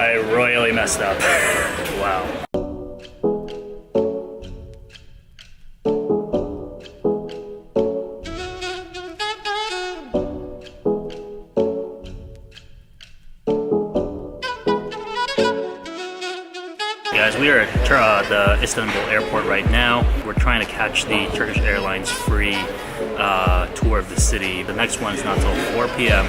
I royally messed up. Wow. Guys, we are at the Istanbul airport right now. We're trying to catch the Turkish Airlines free tour of the city. The next one is not until 4 p.m.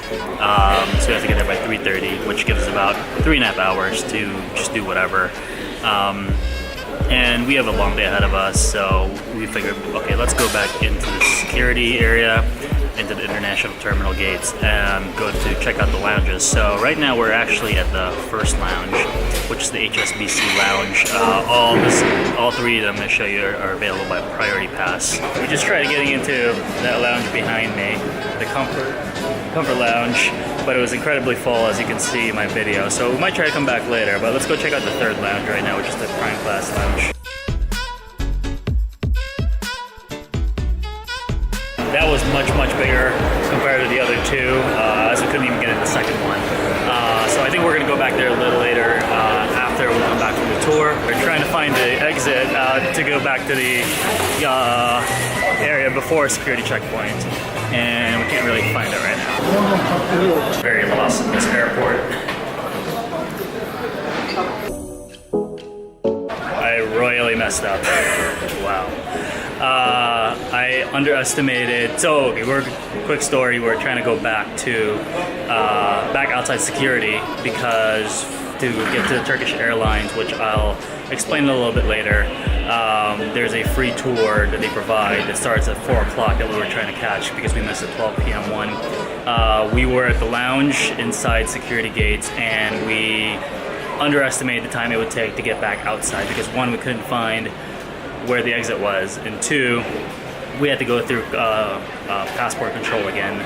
So we have to get there by 3:30, which gives us about 3.5 hours to just do whatever. And we have a long day ahead of us, so we figured, okay, let's go back into the security area, into the international terminal gates, and go to check out the lounges. So right now we're actually at the first lounge, which is the HSBC lounge. All three of them I'm going to show you are available by priority pass. We just tried getting into that lounge behind me, the comfort lounge, but it was incredibly full, as you can see in my video. So we might try to come back later, but let's go check out the third lounge right now, which is the Primeclass lounge. That was much bigger compared to the other two, as we couldn't even get in the second one. So I think we're gonna go back there a little later after we come back from the tour. We're trying to find the exit to go back to the area before a security checkpoint, and we can't really find it right now. Very lost in this airport. I royally messed up. Wow. I underestimated. So, okay, quick story. We're trying to go back back outside security because to get to the Turkish Airlines, which I'll explain a little bit later. There's a free tour that they provide that starts at 4 o'clock that we were trying to catch because we missed the 12 p.m. one. We were at the lounge inside security gates, and we underestimated the time it would take to get back outside because one, we couldn't find where the exit was, and two, we had to go through passport control again,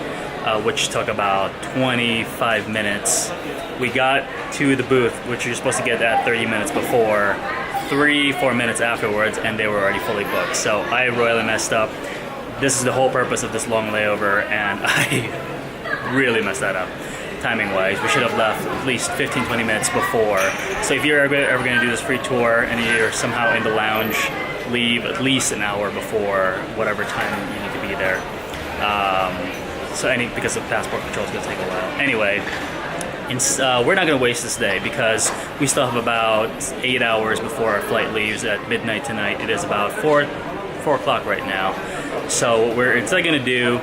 which took about 25 minutes. We got to the booth, which you're supposed to get at 30 minutes before, 3-4 minutes afterwards, and they were already fully booked. So I royally messed up. This is the whole purpose of this long layover, and I really messed that up. Timing-wise, we should have left at least 15-20 minutes before. So if you're ever going to do this free tour and you're somehow in the lounge, leave at least an hour before whatever time you need to be there. Because the passport control is going to take a while. Anyway, we're not going to waste this day because we still have about 8 hours before our flight leaves at midnight tonight. It is about 4 o'clock right now. So what we're instead going to do,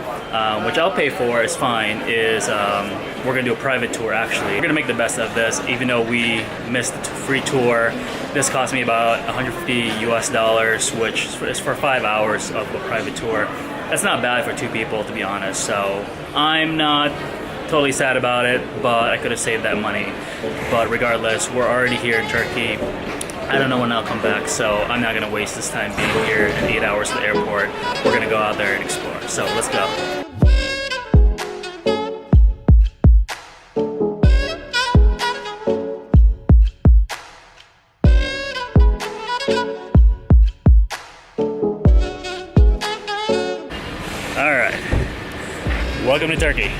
which I'll pay for, is fine, is we're going to do a private tour actually. We're going to make the best of this, even though we missed the free tour. This cost me about $150 US, which is for 5 hours of a private tour. That's not bad for 2 people, to be honest. So I'm not totally sad about it, but I could have saved that money. But regardless, we're already here in Turkey. I don't know when I'll come back, so I'm not gonna waste this time being here in 8 hours at the airport. We're gonna go out there and explore. So let's go. Alright, welcome to Turkey.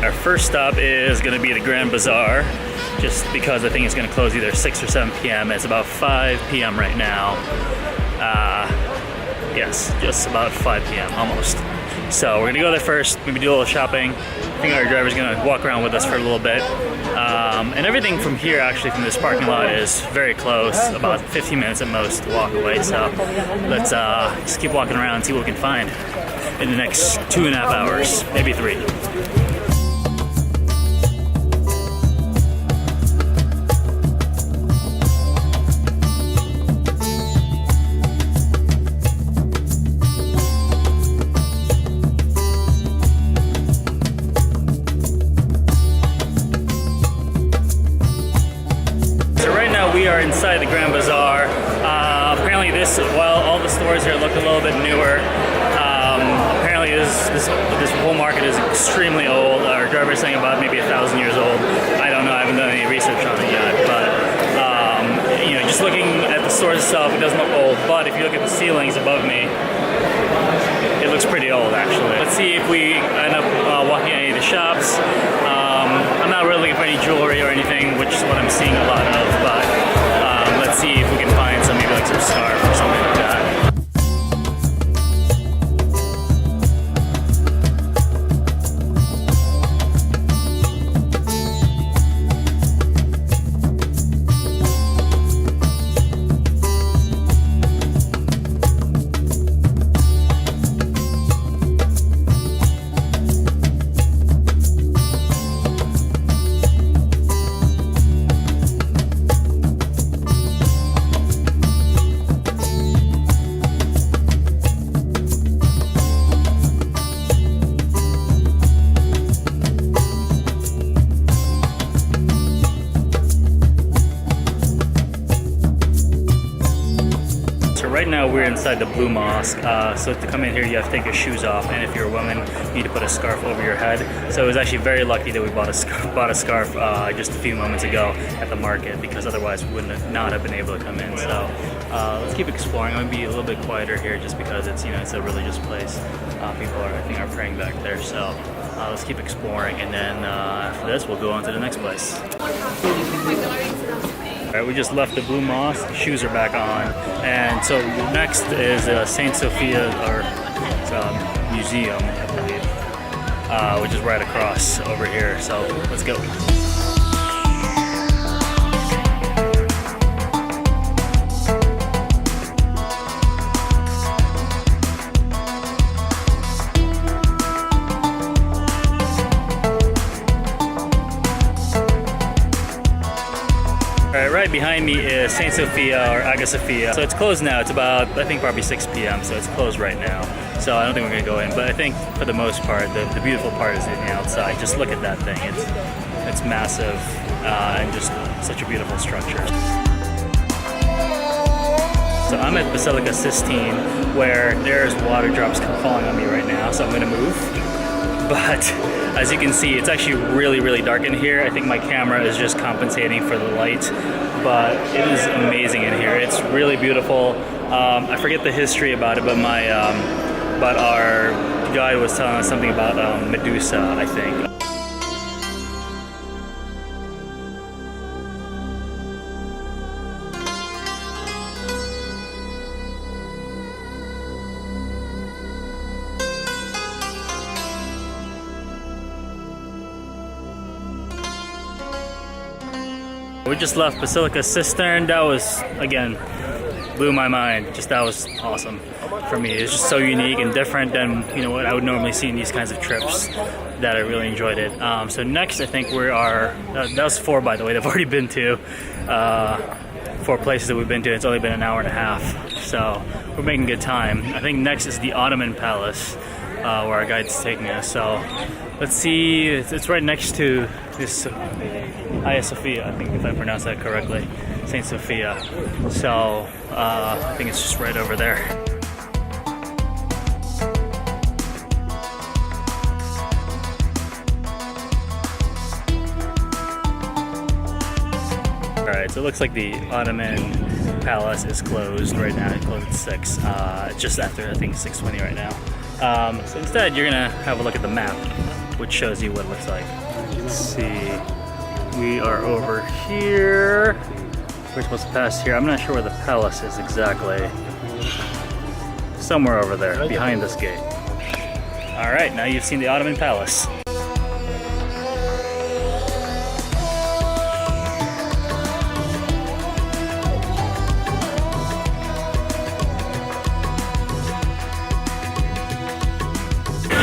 Our first stop is going to be the Grand Bazaar, just because I think it's going to close either 6 or 7 p.m. It's about 5 p.m. right now. Yes, just about 5 p.m. almost. So we're going to go there first, maybe do a little shopping. I think our driver's going to walk around with us for a little bit. And everything from here, actually, from this parking lot is very close, about 15 minutes at most to walk away. So let's just keep walking around and see what we can find in the next 2.5 hours, maybe 3. We are inside the Grand Bazaar. Apparently while all the stores here look a little bit newer, apparently this whole market is extremely old. Our driver is saying about maybe 1,000 years old. I don't know, I haven't done any research on it yet, but just looking at the stores itself, it doesn't look old, but if you look at the ceilings above me, it looks pretty old actually. Let's see if we end up walking at any of the shops. I'm not really looking for any jewelry or anything, which is what I'm seeing a now we're inside the Blue Mosque. So to come in here, you have to take your shoes off, and if you're a woman, you need to put a scarf over your head. So it was actually very lucky that we bought a scarf just a few moments ago at the market, because otherwise we would not have been able to come in. So let's keep exploring. I'm gonna be a little bit quieter here just because it's it's a religious place. People I think are praying back there. So let's keep exploring, and then after this we'll go on to the next place. Alright, we just left the Blue Mosque, shoes are back on, and so next is St. Sofia, or museum, I believe, which is right across over here, so let's go. Right behind me is St. Sophia, or Hagia Sophia. So it's closed now. It's about, I think, probably 6 p.m. So it's closed right now. So I don't think we're gonna go in. But I think for the most part, the beautiful part is in the outside. Just look at that thing. It's massive and just such a beautiful structure. So I'm at Basilica Cistern, where there's water drops falling on me right now. So I'm gonna move. But as you can see, it's actually really, really dark in here. I think my camera is just compensating for the light, but it is amazing in here. It's really beautiful. I forget the history about it, but our guide was telling us something about Medusa, I think. We just left Basilica Cistern. That was, again, blew my mind. That was awesome for me. It's just so unique and different than what I would normally see in these kinds of trips, that I really enjoyed it. So next, I think we are, that was 4, by the way, that I've already been to. 4 places that we've been to. It's only been an hour and a half. So we're making good time. I think next is the Ottoman Palace, where our guide's taking us. So let's see, it's right next to this Hagia Sophia, I think, if I pronounce that correctly, St. Sofia. So I think it's just right over there. Alright, so it looks like the Ottoman Palace is closed right now. It's closed at 6, just after, I think, 6:20 right now. So instead, you're gonna have a look at the map, which shows you what it looks like. Let's see. We are over here. We're supposed to pass here. I'm not sure where the palace is exactly. Somewhere over there, behind this gate. All right, now you've seen the Ottoman Palace.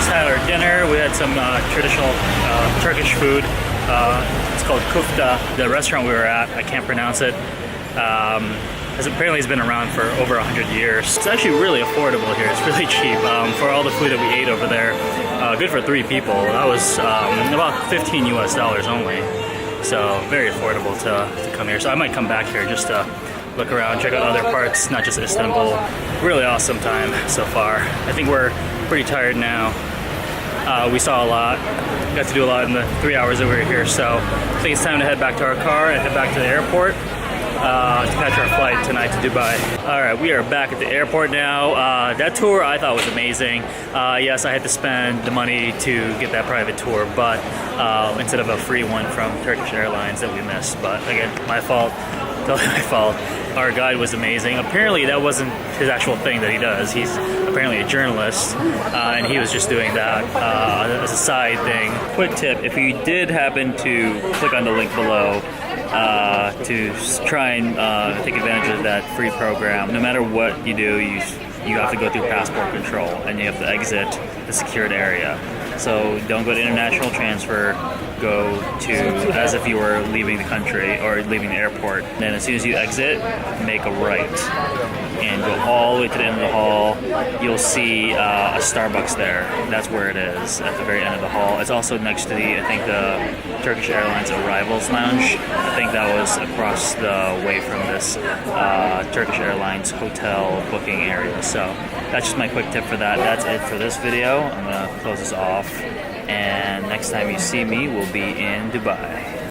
Had our dinner. We had some traditional Turkish food. It's called Kufta. The restaurant we were at, I can't pronounce it, apparently has been around for over 100 years. It's actually really affordable here. It's really cheap for all the food that we ate over there. Good for 3 people. That was about $15 US only. So very affordable to come here. So I might come back here just to look around, check out other parts, not just Istanbul. Really awesome time so far. I think we're pretty tired now. We saw a lot, got to do a lot in the 3 hours that we were here, so I think it's time to head back to our car and head back to the airport to catch our flight tonight to Dubai. All right, we are back at the airport now. That tour I thought was amazing. Yes, I had to spend the money to get that private tour, but instead of a free one from Turkish Airlines that we missed. But again, my fault, totally my fault. Our guide was amazing. Apparently that wasn't his actual thing that he does. He's apparently a journalist, and he was just doing that as a side thing. Quick tip, if you did happen to click on the link below to try and take advantage of that free program, no matter what you do, you have to go through passport control, and you have to exit the secured area. So don't go to international transfer. go to as if you were leaving the country or leaving the airport. Then as soon as you exit, make a right and go all the way to the end of the hall. You'll see a Starbucks there. That's where it is, at the very end of the hall. It's also next to the Turkish Airlines Arrivals Lounge. I think that was across the way from this Turkish Airlines hotel booking area. So that's just my quick tip for that. That's it for this video. I'm gonna close this off, and next time you see me, we'll be in Dubai.